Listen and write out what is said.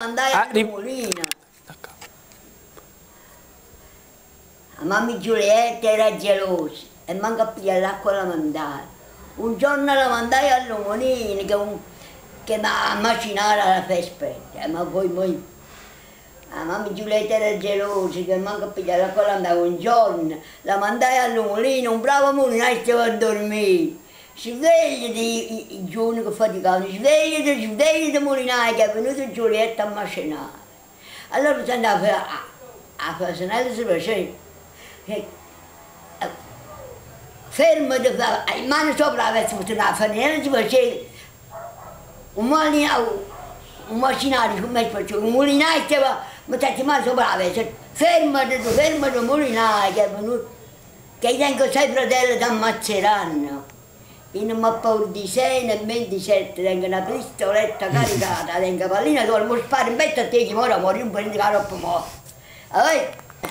Andai a Molina. La mamma Giulietta era gelosa e manca a pigliare l'acqua alla mandare. Un giorno la mandai a Molina che mi ha macinato alla festa, ma poi la mamma Giulietta era gelosa che manca a pigliare l'acqua alla mandare. Un giorno la mandai a Molina, un bravo molinaio stava a dormire. Svegliati, i giorni che faticavano, svegliati molinaio che è venuto Giulietta a macinare. Allora si andava a Fasanello si faceva, fermati, in mano sopra la veste, a Fasanello si faceva un macinario, come faceva, un molinaio stava, mettendo in mano sopra la veste, fermati, molinaio che è venuto, che tengo sei fratelli ti ammazzeranno. Io non mi ho paura di 6 né 27, tengo una pistoletta caricata, tengo pallina, devo sparo in petto a te che muore, un po' di caro morto.